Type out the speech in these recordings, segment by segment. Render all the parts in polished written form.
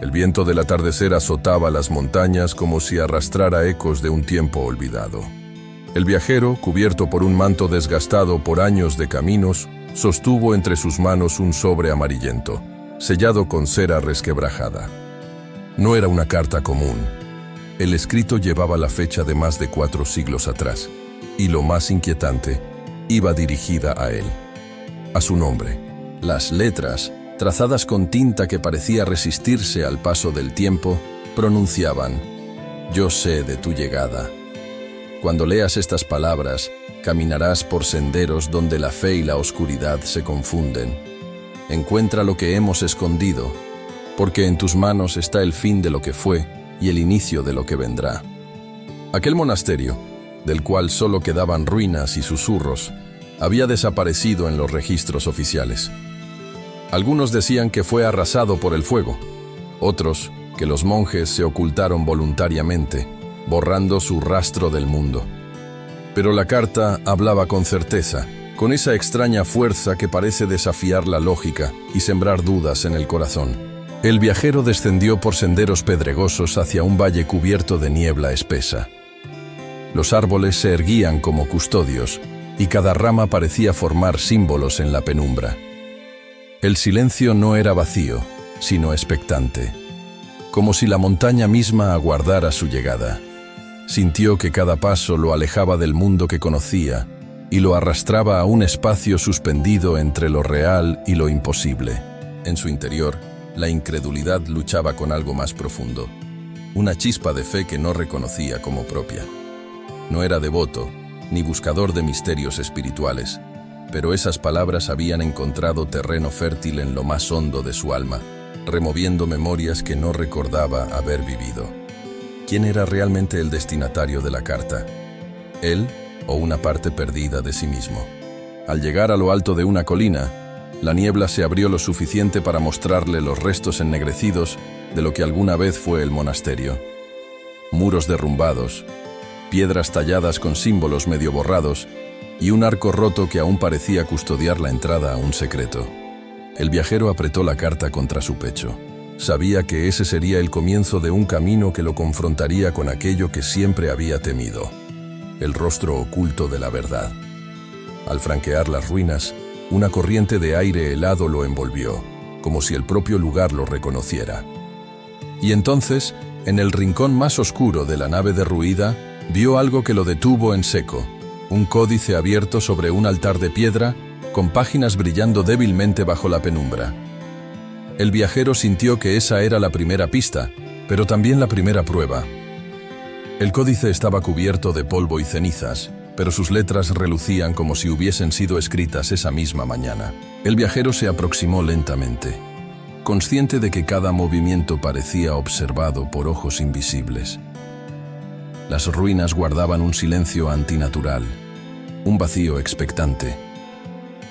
El viento del atardecer azotaba las montañas como si arrastrara ecos de un tiempo olvidado. El viajero, cubierto por un manto desgastado por años de caminos, sostuvo entre sus manos un sobre amarillento, sellado con cera resquebrajada. No era una carta común. El escrito llevaba la fecha de más de 4 siglos atrás, y lo más inquietante, iba dirigida a él, a su nombre. Las letras, trazadas con tinta que parecía resistirse al paso del tiempo, pronunciaban: «Yo sé de tu llegada. Cuando leas estas palabras, caminarás por senderos donde la fe y la oscuridad se confunden. Encuentra lo que hemos escondido, porque en tus manos está el fin de lo que fue y el inicio de lo que vendrá». Aquel monasterio, del cual solo quedaban ruinas y susurros, había desaparecido en los registros oficiales. Algunos decían que fue arrasado por el fuego, otros que los monjes se ocultaron voluntariamente, borrando su rastro del mundo. Pero la carta hablaba con certeza, con esa extraña fuerza que parece desafiar la lógica y sembrar dudas en el corazón. El viajero descendió por senderos pedregosos hacia un valle cubierto de niebla espesa. Los árboles se erguían como custodios, y cada rama parecía formar símbolos en la penumbra. El silencio no era vacío, sino expectante, como si la montaña misma aguardara su llegada. Sintió que cada paso lo alejaba del mundo que conocía y lo arrastraba a un espacio suspendido entre lo real y lo imposible. En su interior, la incredulidad luchaba con algo más profundo, una chispa de fe que no reconocía como propia. No era devoto, ni buscador de misterios espirituales, pero esas palabras habían encontrado terreno fértil en lo más hondo de su alma, removiendo memorias que no recordaba haber vivido. ¿Quién era realmente el destinatario de la carta? ¿Él o una parte perdida de sí mismo? Al llegar a lo alto de una colina, la niebla se abrió lo suficiente para mostrarle los restos ennegrecidos de lo que alguna vez fue el monasterio. Muros derrumbados, piedras talladas con símbolos medio borrados y un arco roto que aún parecía custodiar la entrada a un secreto. El viajero apretó la carta contra su pecho. Sabía que ese sería el comienzo de un camino que lo confrontaría con aquello que siempre había temido: el rostro oculto de la verdad. Al franquear las ruinas, una corriente de aire helado lo envolvió, como si el propio lugar lo reconociera. Y entonces, en el rincón más oscuro de la nave derruida, vio algo que lo detuvo en seco: un códice abierto sobre un altar de piedra, con páginas brillando débilmente bajo la penumbra. El viajero sintió que esa era la primera pista, pero también la primera prueba. El códice estaba cubierto de polvo y cenizas, pero sus letras relucían como si hubiesen sido escritas esa misma mañana. El viajero se aproximó lentamente, consciente de que cada movimiento parecía observado por ojos invisibles. Las ruinas guardaban un silencio antinatural, un vacío expectante,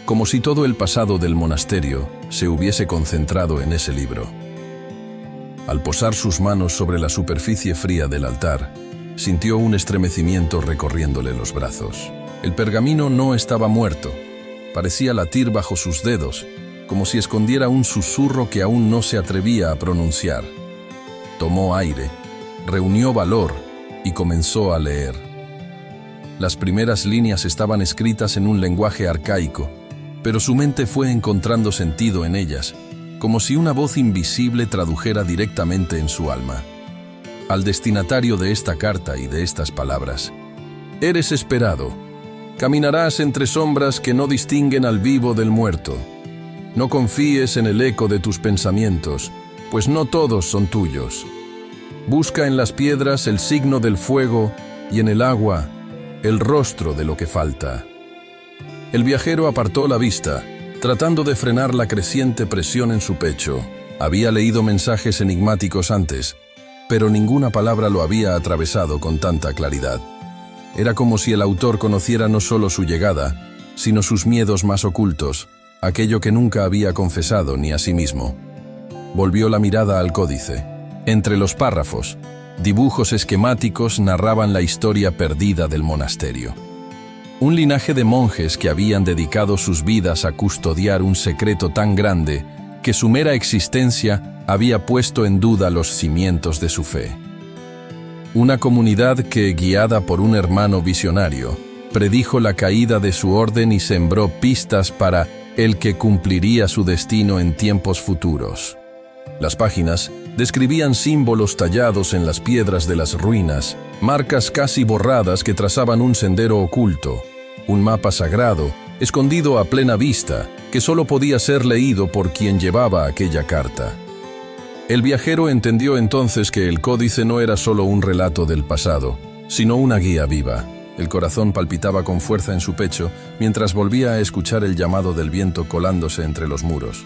como si todo el pasado del monasterio se hubiese concentrado en ese libro. Al posar sus manos sobre la superficie fría del altar, sintió un estremecimiento recorriéndole los brazos. El pergamino no estaba muerto, parecía latir bajo sus dedos, como si escondiera un susurro que aún no se atrevía a pronunciar. Tomó aire, reunió valor y comenzó a leer. Las primeras líneas estaban escritas en un lenguaje arcaico, pero su mente fue encontrando sentido en ellas, como si una voz invisible tradujera directamente en su alma. Al destinatario de esta carta y de estas palabras: «Eres esperado. Caminarás entre sombras que no distinguen al vivo del muerto. No confíes en el eco de tus pensamientos, pues no todos son tuyos. Busca en las piedras el signo del fuego y en el agua el rostro de lo que falta». El viajero apartó la vista, tratando de frenar la creciente presión en su pecho. Había leído mensajes enigmáticos antes, pero ninguna palabra lo había atravesado con tanta claridad. Era como si el autor conociera no solo su llegada, sino sus miedos más ocultos, aquello que nunca había confesado ni a sí mismo. Volvió la mirada al códice. Entre los párrafos, dibujos esquemáticos narraban la historia perdida del monasterio. Un linaje de monjes que habían dedicado sus vidas a custodiar un secreto tan grande que su mera existencia había puesto en duda los cimientos de su fe. Una comunidad que, guiada por un hermano visionario, predijo la caída de su orden y sembró pistas para el que cumpliría su destino en tiempos futuros. Las páginas describían símbolos tallados en las piedras de las ruinas, marcas casi borradas que trazaban un sendero oculto, un mapa sagrado, escondido a plena vista, que solo podía ser leído por quien llevaba aquella carta. El viajero entendió entonces que el códice no era solo un relato del pasado, sino una guía viva. El corazón palpitaba con fuerza en su pecho mientras volvía a escuchar el llamado del viento colándose entre los muros.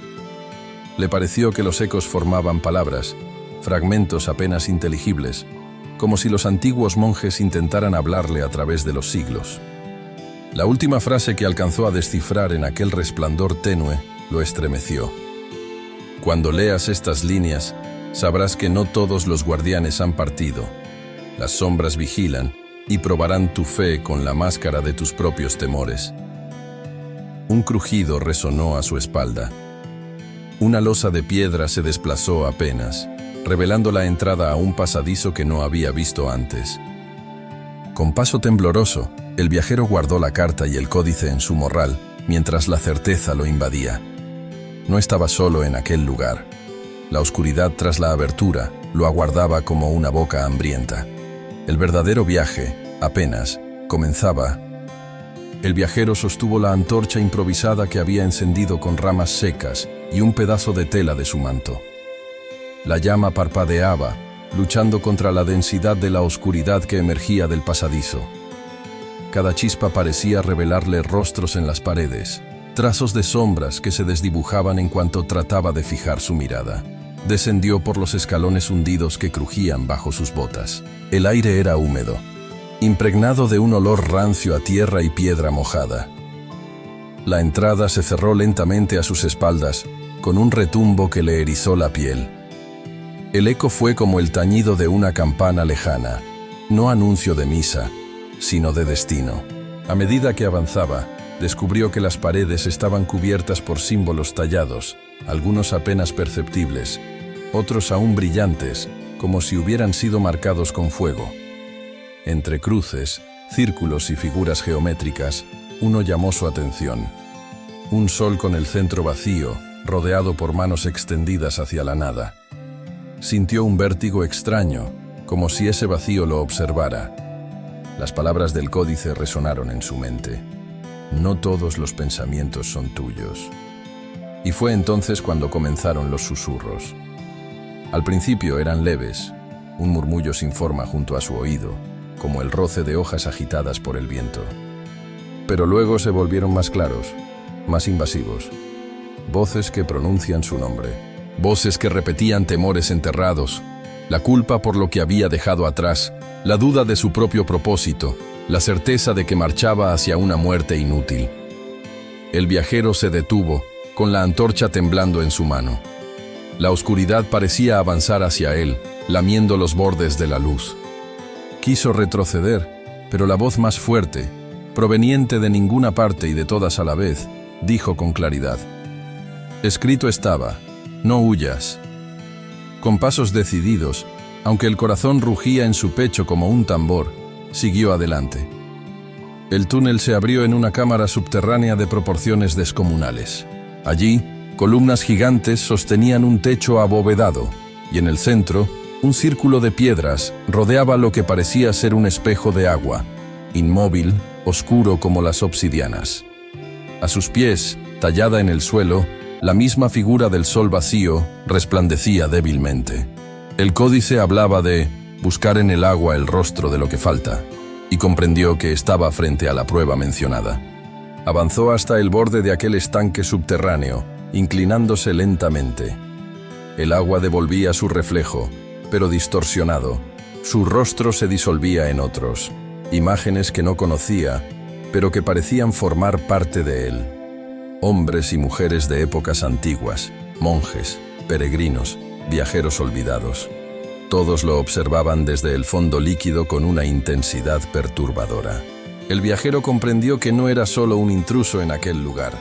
Le pareció que los ecos formaban palabras, fragmentos apenas inteligibles, como si los antiguos monjes intentaran hablarle a través de los siglos. La última frase que alcanzó a descifrar en aquel resplandor tenue lo estremeció. Cuando leas estas líneas, sabrás que no todos los guardianes han partido. Las sombras vigilan y probarán tu fe con la máscara de tus propios temores. Un crujido resonó a su espalda. Una losa de piedra se desplazó apenas, revelando la entrada a un pasadizo que no había visto antes. Con paso tembloroso, el viajero guardó la carta y el códice en su morral, mientras la certeza lo invadía. No estaba solo en aquel lugar. La oscuridad tras la abertura lo aguardaba como una boca hambrienta. El verdadero viaje, apenas, comenzaba. El viajero sostuvo la antorcha improvisada que había encendido con ramas secas y un pedazo de tela de su manto. La llama parpadeaba, luchando contra la densidad de la oscuridad que emergía del pasadizo. Cada chispa parecía revelarle rostros en las paredes, trazos de sombras que se desdibujaban en cuanto trataba de fijar su mirada. Descendió por los escalones hundidos que crujían bajo sus botas. El aire era húmedo, impregnado de un olor rancio a tierra y piedra mojada. La entrada se cerró lentamente a sus espaldas, con un retumbo que le erizó la piel. El eco fue como el tañido de una campana lejana, no anuncio de misa, sino de destino. A medida que avanzaba, descubrió que las paredes estaban cubiertas por símbolos tallados, algunos apenas perceptibles, otros aún brillantes, como si hubieran sido marcados con fuego. Entre cruces, círculos y figuras geométricas, uno llamó su atención. Un sol con el centro vacío, rodeado por manos extendidas hacia la nada. Sintió un vértigo extraño, como si ese vacío lo observara. Las palabras del códice resonaron en su mente. No todos los pensamientos son tuyos. Y fue entonces cuando comenzaron los susurros. Al principio eran leves, un murmullo sin forma junto a su oído, como el roce de hojas agitadas por el viento. Pero luego se volvieron más claros, más invasivos. Voces que pronuncian su nombre. Voces que repetían temores enterrados, la culpa por lo que había dejado atrás, la duda de su propio propósito, la certeza de que marchaba hacia una muerte inútil. El viajero se detuvo, con la antorcha temblando en su mano. La oscuridad parecía avanzar hacia él, lamiendo los bordes de la luz. Quiso retroceder, pero la voz más fuerte, proveniente de ninguna parte y de todas a la vez, dijo con claridad: escrito estaba, no huyas. Con pasos decididos, aunque el corazón rugía en su pecho como un tambor, siguió adelante. El túnel se abrió en una cámara subterránea de proporciones descomunales. Allí, columnas gigantes sostenían un techo abovedado, y en el centro, un círculo de piedras rodeaba lo que parecía ser un espejo de agua, inmóvil, oscuro como las obsidianas. A sus pies, tallada en el suelo, la misma figura del sol vacío resplandecía débilmente. El códice hablaba de buscar en el agua el rostro de lo que falta, y comprendió que estaba frente a la prueba mencionada. Avanzó hasta el borde de aquel estanque subterráneo, inclinándose lentamente. El agua devolvía su reflejo, pero distorsionado. Su rostro se disolvía en otros, imágenes que no conocía, pero que parecían formar parte de él. Hombres y mujeres de épocas antiguas, monjes, peregrinos, viajeros olvidados. Todos lo observaban desde el fondo líquido con una intensidad perturbadora. El viajero comprendió que no era solo un intruso en aquel lugar.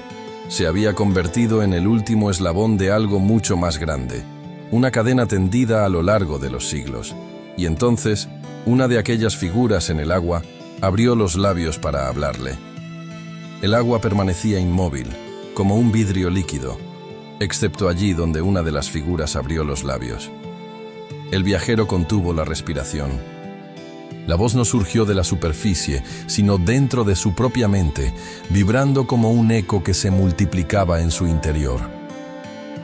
Se había convertido en el último eslabón de algo mucho más grande. una cadena tendida a lo largo de los siglos. Y entonces, una de aquellas figuras en el agua abrió los labios para hablarle. El agua permanecía inmóvil, como un vidrio líquido, excepto allí donde una de las figuras abrió los labios. El viajero contuvo la respiración. La voz no surgió de la superficie, sino dentro de su propia mente, vibrando como un eco que se multiplicaba en su interior.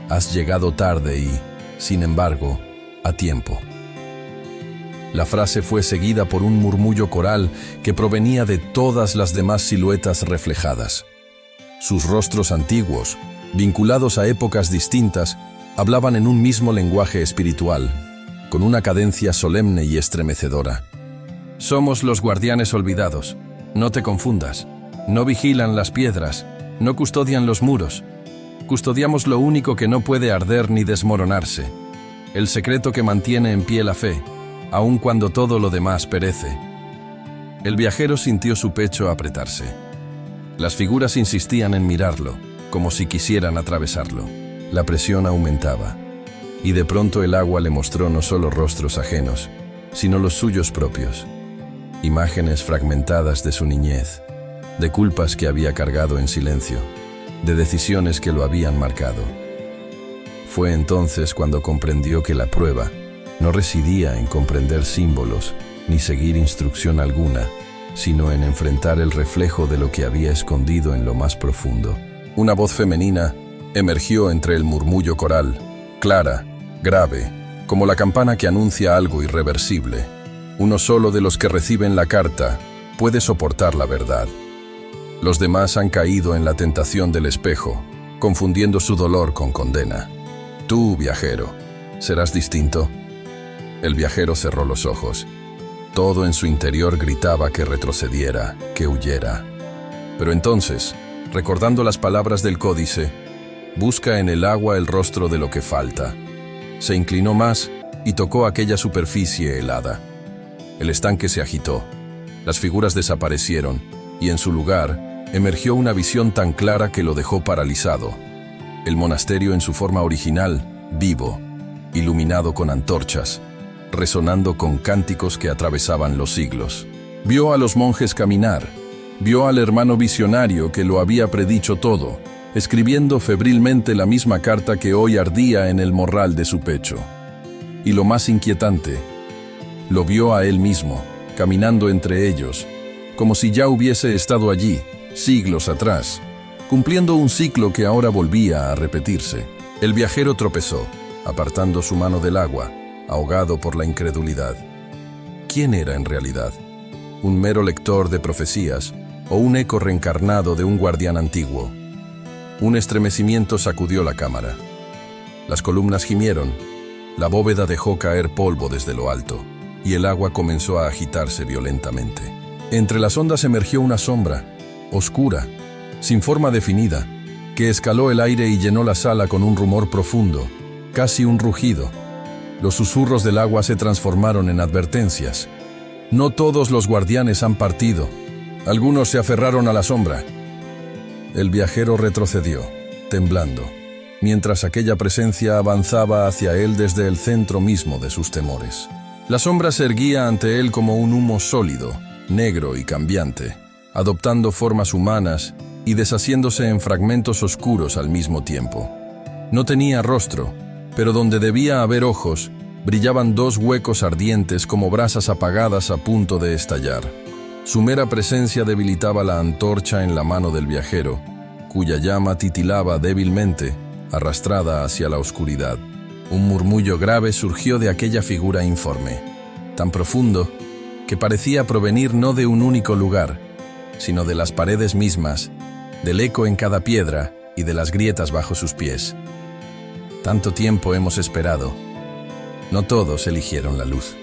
Has llegado tarde y, sin embargo, a tiempo. La frase fue seguida por un murmullo coral que provenía de todas las demás siluetas reflejadas. Sus rostros antiguos, vinculados a épocas distintas, hablaban en un mismo lenguaje espiritual, con una cadencia solemne y estremecedora. Somos los guardianes olvidados. No te confundas. No vigilan las piedras. No custodian los muros. Custodiamos lo único que no puede arder ni desmoronarse. El secreto que mantiene en pie la fe, aun cuando todo lo demás perece. El viajero sintió su pecho apretarse. Las figuras insistían en mirarlo, como si quisieran atravesarlo. La presión aumentaba, y de pronto el agua le mostró no solo rostros ajenos, sino los suyos propios. Imágenes fragmentadas de su niñez, de culpas que había cargado en silencio, de decisiones que lo habían marcado. Fue entonces cuando comprendió que la prueba no residía en comprender símbolos ni seguir instrucción alguna, sino en enfrentar el reflejo de lo que había escondido en lo más profundo. Una voz femenina emergió entre el murmullo coral, clara, grave, como la campana que anuncia algo irreversible. Uno solo de los que reciben la carta puede soportar la verdad. Los demás han caído en la tentación del espejo, confundiendo su dolor con condena. Tú, viajero, ¿serás distinto? El viajero cerró los ojos. Todo en su interior gritaba que retrocediera, que huyera. Pero entonces, recordando las palabras del códice, busca en el agua el rostro de lo que falta. Se inclinó más y tocó aquella superficie helada. El estanque se agitó, las figuras desaparecieron y en su lugar emergió una visión tan clara que lo dejó paralizado. El monasterio en su forma original, vivo, iluminado con antorchas, resonando con cánticos que atravesaban los siglos. Vio a los monjes caminar, vio al hermano visionario que lo había predicho todo, escribiendo febrilmente la misma carta que hoy ardía en el morral de su pecho. Y lo más inquietante, lo vio a él mismo, caminando entre ellos, como si ya hubiese estado allí, siglos atrás, cumpliendo un ciclo que ahora volvía a repetirse. El viajero tropezó, apartando su mano del agua, ahogado por la incredulidad. ¿Quién era en realidad? ¿Un mero lector de profecías o un eco reencarnado de un guardián antiguo? Un estremecimiento sacudió la cámara. Las columnas gimieron, la bóveda dejó caer polvo desde lo alto, y el agua comenzó a agitarse violentamente. Entre las ondas emergió una sombra, oscura, sin forma definida, que escaló el aire y llenó la sala con un rumor profundo, casi un rugido. Los susurros del agua se transformaron en advertencias. No todos los guardianes han partido. Algunos se aferraron a la sombra. El viajero retrocedió, temblando, mientras aquella presencia avanzaba hacia él desde el centro mismo de sus temores. La sombra se erguía ante él como un humo sólido, negro y cambiante, adoptando formas humanas y deshaciéndose en fragmentos oscuros al mismo tiempo. No tenía rostro, pero donde debía haber ojos, brillaban dos huecos ardientes como brasas apagadas a punto de estallar. Su mera presencia debilitaba la antorcha en la mano del viajero, cuya llama titilaba débilmente, arrastrada hacia la oscuridad. Un murmullo grave surgió de aquella figura informe, tan profundo que parecía provenir no de un único lugar, sino de las paredes mismas, del eco en cada piedra y de las grietas bajo sus pies. Tanto tiempo hemos esperado. No todos eligieron la luz.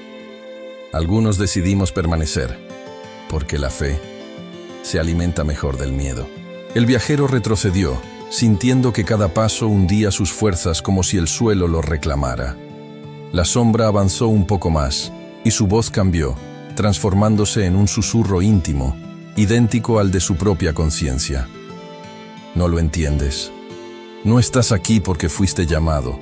Algunos decidimos permanecer, porque la fe se alimenta mejor del miedo. El viajero retrocedió, sintiendo que cada paso hundía sus fuerzas como si el suelo lo reclamara. La sombra avanzó un poco más, y su voz cambió, transformándose en un susurro íntimo, idéntico al de su propia conciencia. No lo entiendes. No estás aquí porque fuiste llamado.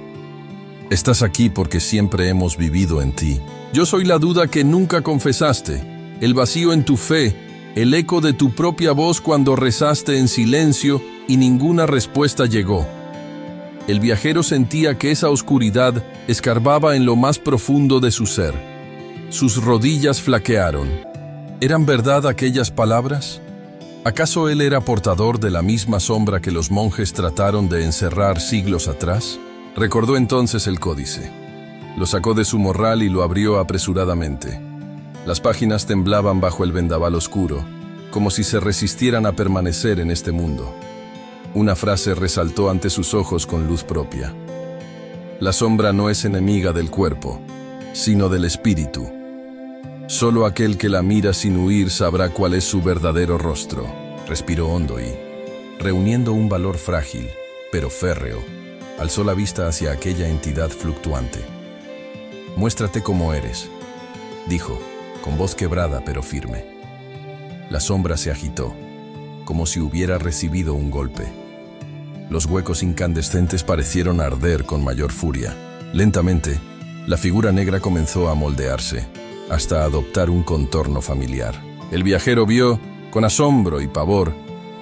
Estás aquí porque siempre hemos vivido en ti. Yo soy la duda que nunca confesaste, el vacío en tu fe, el eco de tu propia voz cuando rezaste en silencio y ninguna respuesta llegó. El viajero sentía que esa oscuridad escarbaba en lo más profundo de su ser. Sus rodillas flaquearon. ¿Eran verdad aquellas palabras? ¿Acaso él era portador de la misma sombra que los monjes trataron de encerrar siglos atrás? Recordó entonces el códice. Lo sacó de su morral y lo abrió apresuradamente. Las páginas temblaban bajo el vendaval oscuro, como si se resistieran a permanecer en este mundo. Una frase resaltó ante sus ojos con luz propia. La sombra no es enemiga del cuerpo, sino del espíritu. Solo aquel que la mira sin huir sabrá cuál es su verdadero rostro. Respiró hondo y, reuniendo un valor frágil, pero férreo, alzó la vista hacia aquella entidad fluctuante. «Muéstrate como eres», dijo, con voz quebrada pero firme. La sombra se agitó, como si hubiera recibido un golpe. Los huecos incandescentes parecieron arder con mayor furia. Lentamente, la figura negra comenzó a moldearse, hasta adoptar un contorno familiar. El viajero vio, con asombro y pavor,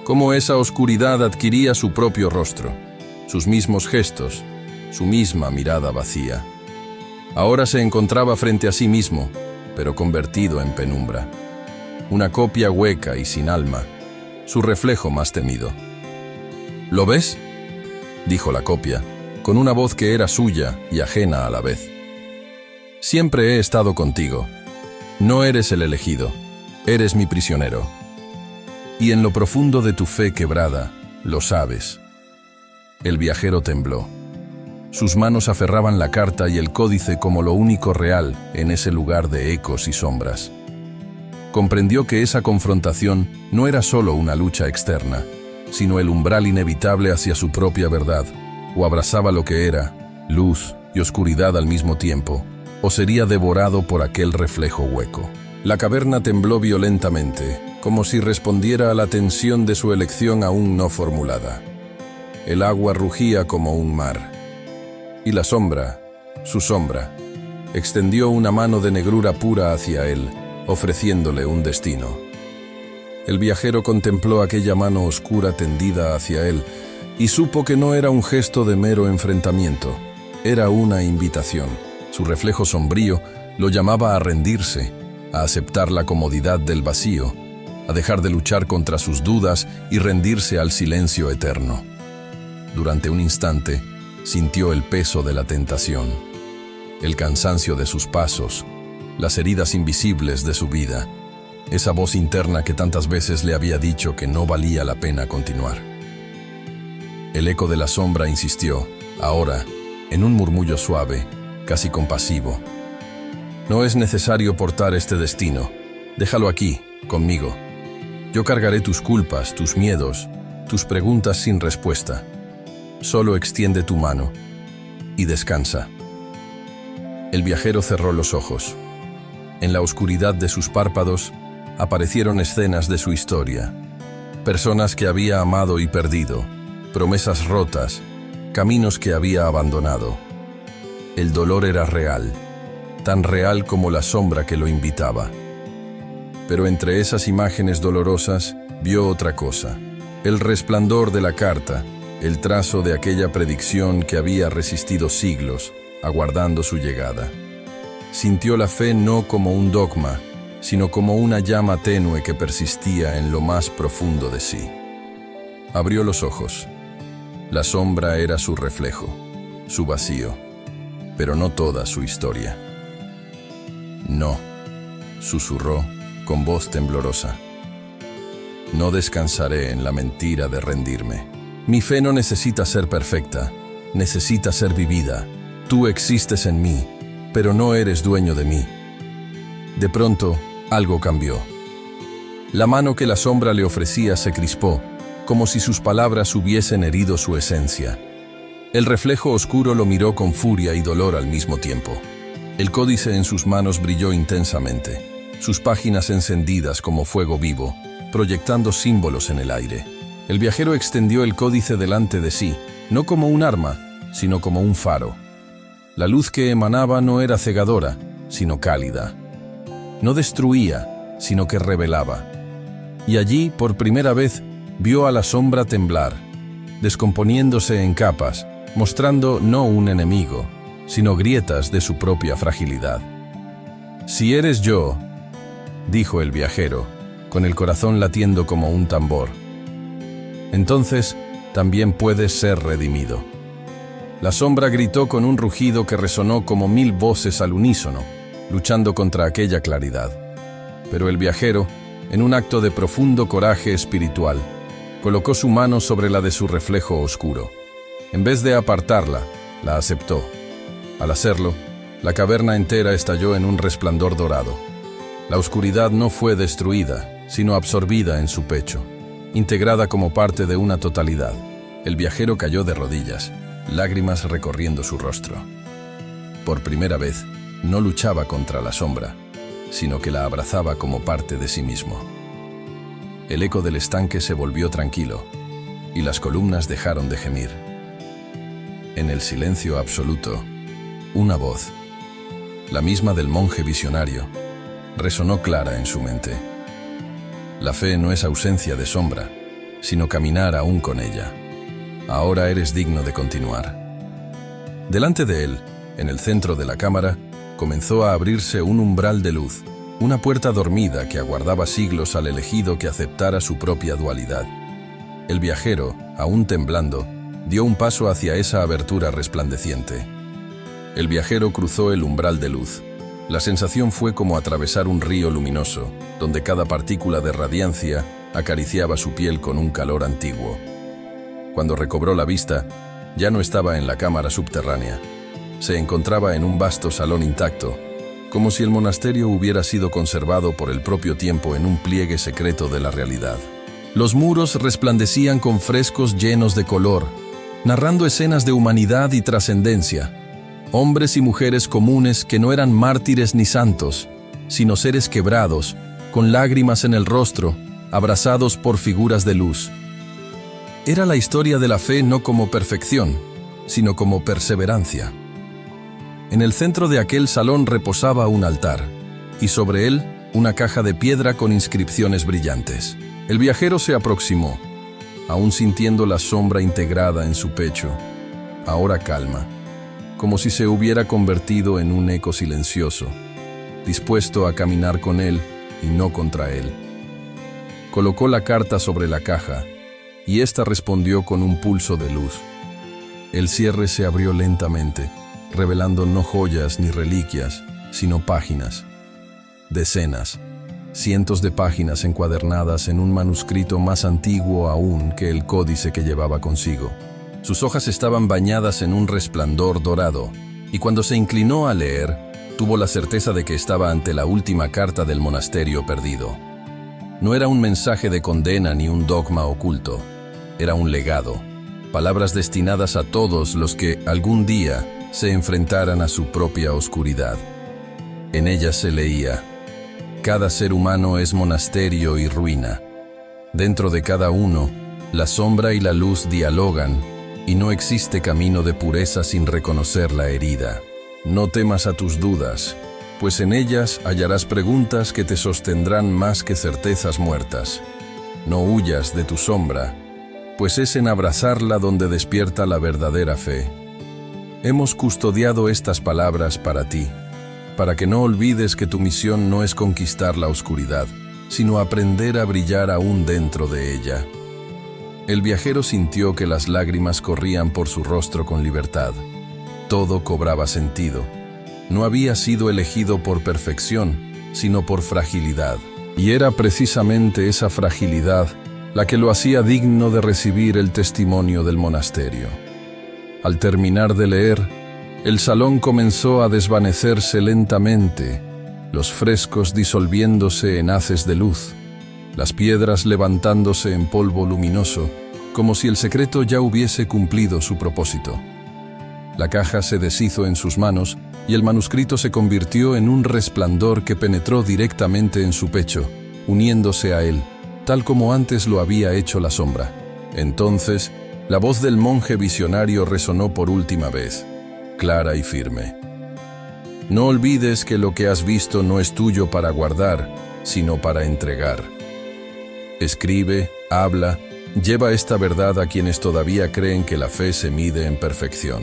cómo esa oscuridad adquiría su propio rostro, sus mismos gestos, su misma mirada vacía. Ahora se encontraba frente a sí mismo, pero convertido en penumbra. Una copia hueca y sin alma, su reflejo más temido. «¿Lo ves?», dijo la copia, con una voz que era suya y ajena a la vez. «Siempre he estado contigo. No eres el elegido, eres mi prisionero. Y en lo profundo de tu fe quebrada, lo sabes». El viajero tembló. Sus manos aferraban la carta y el códice como lo único real en ese lugar de ecos y sombras. Comprendió que esa confrontación no era solo una lucha externa, sino el umbral inevitable hacia su propia verdad. O abrazaba lo que era, luz y oscuridad al mismo tiempo, o sería devorado por aquel reflejo hueco. La caverna tembló violentamente, como si respondiera a la tensión de su elección aún no formulada. El agua rugía como un mar. Y la sombra, su sombra, extendió una mano de negrura pura hacia él, ofreciéndole un destino. El viajero contempló aquella mano oscura tendida hacia él y supo que no era un gesto de mero enfrentamiento, era una invitación. Su reflejo sombrío lo llamaba a rendirse, a aceptar la comodidad del vacío, a dejar de luchar contra sus dudas y rendirse al silencio eterno. Durante un instante, sintió el peso de la tentación, el cansancio de sus pasos, las heridas invisibles de su vida, esa voz interna que tantas veces le había dicho que no valía la pena continuar. El eco de la sombra insistió, ahora, en un murmullo suave, casi compasivo. «No es necesario portar este destino. Déjalo aquí, conmigo. Yo cargaré tus culpas, tus miedos, tus preguntas sin respuesta. Solo extiende tu mano y descansa». El viajero cerró los ojos. En la oscuridad de sus párpados aparecieron escenas de su historia. Personas que había amado y perdido, promesas rotas, caminos que había abandonado. El dolor era real, tan real como la sombra que lo invitaba. Pero entre esas imágenes dolorosas vio otra cosa, el resplandor de la carta, el trazo de aquella predicción que había resistido siglos, aguardando su llegada. Sintió la fe no como un dogma, sino como una llama tenue que persistía en lo más profundo de sí. Abrió los ojos. La sombra era su reflejo, su vacío, pero no toda su historia. «No», susurró con voz temblorosa. «No descansaré en la mentira de rendirme. Mi fe no necesita ser perfecta, necesita ser vivida. Tú existes en mí, pero no eres dueño de mí». De pronto, algo cambió. La mano que la sombra le ofrecía se crispó, como si sus palabras hubiesen herido su esencia. El reflejo oscuro lo miró con furia y dolor al mismo tiempo. El códice en sus manos brilló intensamente, sus páginas encendidas como fuego vivo, proyectando símbolos en el aire. El viajero extendió el códice delante de sí, no como un arma, sino como un faro. La luz que emanaba no era cegadora, sino cálida. No destruía, sino que revelaba. Y allí, por primera vez, vio a la sombra temblar, descomponiéndose en capas, mostrando no un enemigo, sino grietas de su propia fragilidad. «Si eres yo», dijo el viajero, con el corazón latiendo como un tambor, «entonces también puedes ser redimido». La sombra gritó con un rugido que resonó como 1000 voces al unísono, luchando contra aquella claridad. Pero el viajero, en un acto de profundo coraje espiritual, colocó su mano sobre la de su reflejo oscuro. En vez de apartarla, la aceptó. Al hacerlo, la caverna entera estalló en un resplandor dorado. La oscuridad no fue destruida, sino absorbida en su pecho, integrada como parte de una totalidad. El viajero cayó de rodillas, lágrimas recorriendo su rostro. Por primera vez, no luchaba contra la sombra, sino que la abrazaba como parte de sí mismo. El eco del estanque se volvió tranquilo, y las columnas dejaron de gemir. En el silencio absoluto, una voz, la misma del monje visionario, resonó clara en su mente. La fe no es ausencia de sombra, sino caminar aún con ella. Ahora eres digno de continuar. Delante de él, en el centro de la cámara, comenzó a abrirse un umbral de luz, una puerta dormida que aguardaba siglos al elegido que aceptara su propia dualidad. El viajero, aún temblando, dio un paso hacia esa abertura resplandeciente. El viajero cruzó el umbral de luz. La sensación fue como atravesar un río luminoso, donde cada partícula de radiancia acariciaba su piel con un calor antiguo. Cuando recobró la vista, ya no estaba en la cámara subterránea. Se encontraba en un vasto salón intacto, como si el monasterio hubiera sido conservado por el propio tiempo en un pliegue secreto de la realidad. Los muros resplandecían con frescos llenos de color, narrando escenas de humanidad y trascendencia. Hombres y mujeres comunes que no eran mártires ni santos, sino seres quebrados, con lágrimas en el rostro, abrazados por figuras de luz. Era la historia de la fe no como perfección, sino como perseverancia. En el centro de aquel salón reposaba un altar, y sobre él una caja de piedra con inscripciones brillantes. El viajero se aproximó, aún sintiendo la sombra integrada en su pecho, ahora calma, como si se hubiera convertido en un eco silencioso, dispuesto a caminar con él y no contra él. Colocó la carta sobre la caja, y ésta respondió con un pulso de luz. El cierre se abrió lentamente, revelando no joyas ni reliquias, sino páginas. Decenas, cientos de páginas encuadernadas en un manuscrito más antiguo aún que el códice que llevaba consigo. Sus hojas estaban bañadas en un resplandor dorado, y cuando se inclinó a leer, tuvo la certeza de que estaba ante la última carta del monasterio perdido. No era un mensaje de condena ni un dogma oculto. Era un legado, palabras destinadas a todos los que algún día se enfrentaran a su propia oscuridad. En ellas se leía: cada ser humano es monasterio y ruina. Dentro de cada uno, la sombra y la luz dialogan, y no existe camino de pureza sin reconocer la herida. No temas a tus dudas, pues en ellas hallarás preguntas que te sostendrán más que certezas muertas. No huyas de tu sombra, pues es en abrazarla donde despierta la verdadera fe. Hemos custodiado estas palabras para ti, para que no olvides que tu misión no es conquistar la oscuridad, sino aprender a brillar aún dentro de ella. El viajero sintió que las lágrimas corrían por su rostro con libertad. Todo cobraba sentido. No había sido elegido por perfección, sino por fragilidad. Y era precisamente esa fragilidad la que lo hacía digno de recibir el testimonio del monasterio. Al terminar de leer, el salón comenzó a desvanecerse lentamente, los frescos disolviéndose en haces de luz, las piedras levantándose en polvo luminoso, como si el secreto ya hubiese cumplido su propósito. La caja se deshizo en sus manos y el manuscrito se convirtió en un resplandor que penetró directamente en su pecho, uniéndose a él, tal como antes lo había hecho la sombra. Entonces, la voz del monje visionario resonó por última vez. clara y firme. No olvides que lo que has visto no es tuyo para guardar, sino para entregar. Escribe, habla, lleva esta verdad a quienes todavía creen que la fe se mide en perfección.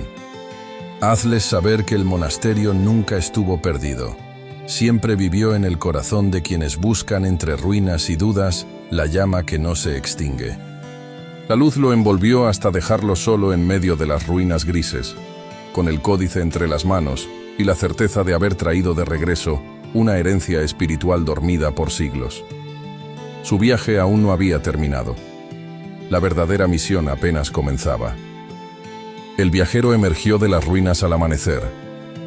Hazles saber que el monasterio nunca estuvo perdido. Siempre vivió en el corazón de quienes buscan entre ruinas y dudas la llama que no se extingue. La luz lo envolvió hasta dejarlo solo en medio de las ruinas grises, con el códice entre las manos y la certeza de haber traído de regreso una herencia espiritual dormida por siglos. Su viaje aún no había terminado. La verdadera misión apenas comenzaba. El viajero emergió de las ruinas al amanecer.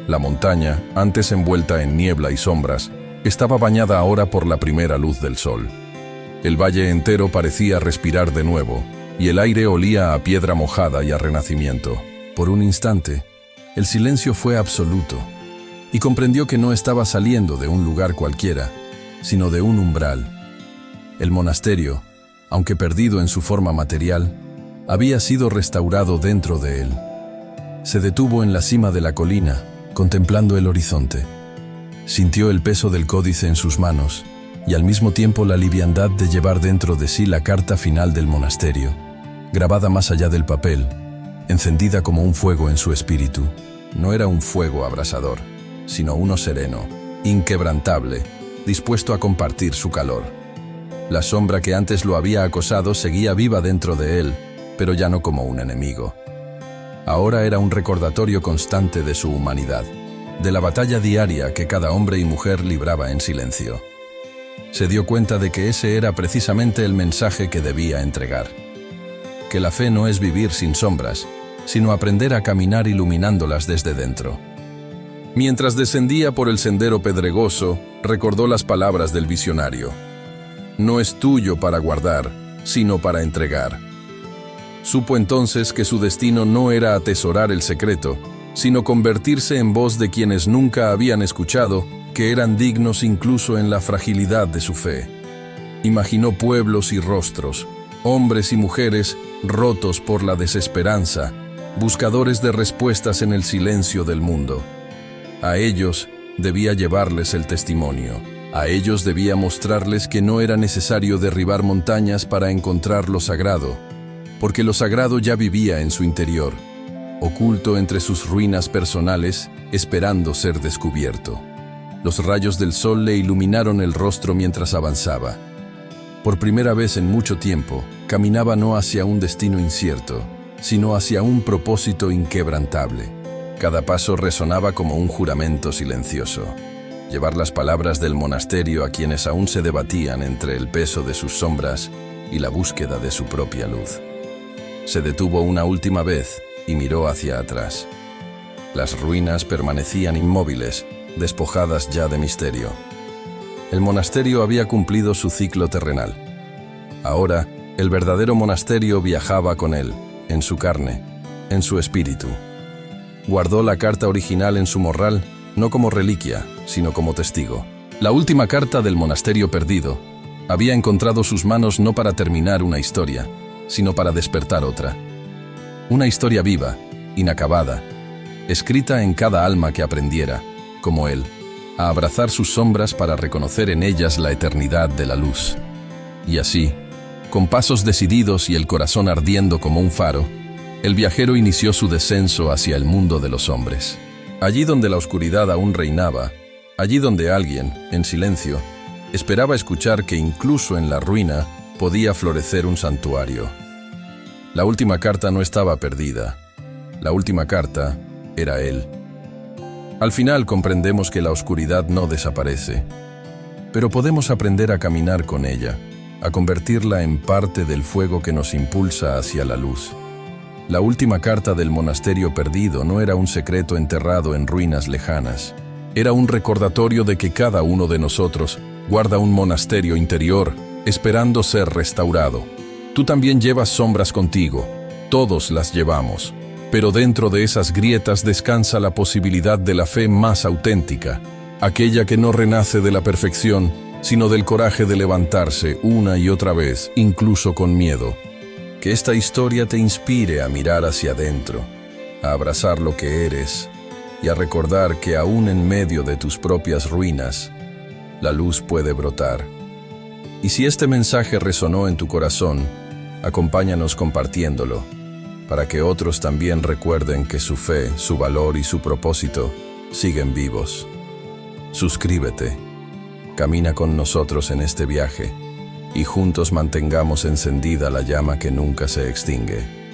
La montaña, antes envuelta en niebla y sombras, estaba bañada ahora por la primera luz del sol. El valle entero parecía respirar de nuevo, y el aire olía a piedra mojada y a renacimiento. Por un instante, el silencio fue absoluto, y comprendió que no estaba saliendo de un lugar cualquiera, sino de un umbral. El monasterio, aunque perdido en su forma material, había sido restaurado dentro de él. Se detuvo en la cima de la colina, contemplando el horizonte. Sintió el peso del códice en sus manos, y al mismo tiempo la liviandad de llevar dentro de sí la carta final del monasterio, grabada más allá del papel, encendida como un fuego en su espíritu. No era un fuego abrasador, sino uno sereno, inquebrantable, dispuesto a compartir su calor. La sombra que antes lo había acosado seguía viva dentro de él, pero ya no como un enemigo. Ahora era un recordatorio constante de su humanidad, de la batalla diaria que cada hombre y mujer libraba en silencio. Se dio cuenta de que ese era precisamente el mensaje que debía entregar. Que la fe no es vivir sin sombras, sino aprender a caminar iluminándolas desde dentro. Mientras descendía por el sendero pedregoso, recordó las palabras del visionario. No es tuyo para guardar, sino para entregar. Supo entonces que su destino no era atesorar el secreto, sino convertirse en voz de quienes nunca habían escuchado, que eran dignos incluso en la fragilidad de su fe. Imaginó pueblos y rostros, hombres y mujeres rotos por la desesperanza, buscadores de respuestas en el silencio del mundo. A ellos debía llevarles el testimonio. A ellos debía mostrarles que no era necesario derribar montañas para encontrar lo sagrado, porque lo sagrado ya vivía en su interior, oculto entre sus ruinas personales, esperando ser descubierto. Los rayos del sol le iluminaron el rostro mientras avanzaba. Por primera vez en mucho tiempo, caminaba no hacia un destino incierto, sino hacia un propósito inquebrantable. Cada paso resonaba como un juramento silencioso. Llevar las palabras del monasterio a quienes aún se debatían entre el peso de sus sombras y la búsqueda de su propia luz. Se detuvo una última vez y miró hacia atrás. Las ruinas permanecían inmóviles, despojadas ya de misterio. El monasterio había cumplido su ciclo terrenal. Ahora, el verdadero monasterio viajaba con él, en su carne, en su espíritu. Guardó la carta original en su morral, no como reliquia, sino como testigo. La última carta del monasterio perdido había encontrado sus manos no para terminar una historia, sino para despertar otra. Una historia viva, inacabada, escrita en cada alma que aprendiera, como él, a abrazar sus sombras para reconocer en ellas la eternidad de la luz. Y así, con pasos decididos y el corazón ardiendo como un faro, el viajero inició su descenso hacia el mundo de los hombres. Allí donde la oscuridad aún reinaba, allí donde alguien, en silencio, esperaba escuchar que incluso en la ruina podía florecer un santuario. La última carta no estaba perdida. La última carta era él. Al final comprendemos que la oscuridad no desaparece, pero podemos aprender a caminar con ella, a convertirla en parte del fuego que nos impulsa hacia la luz. La última carta del monasterio perdido no era un secreto enterrado en ruinas lejanas. Era un recordatorio de que cada uno de nosotros guarda un monasterio interior, esperando ser restaurado. Tú también llevas sombras contigo, todos las llevamos, pero dentro de esas grietas descansa la posibilidad de la fe más auténtica, aquella que no renace de la perfección, sino del coraje de levantarse una y otra vez, incluso con miedo. Que esta historia te inspire a mirar hacia adentro, a abrazar lo que eres, y a recordar que aún en medio de tus propias ruinas, la luz puede brotar. Y si este mensaje resonó en tu corazón, acompáñanos compartiéndolo, para que otros también recuerden que su fe, su valor y su propósito siguen vivos. Suscríbete, camina con nosotros en este viaje y juntos mantengamos encendida la llama que nunca se extingue.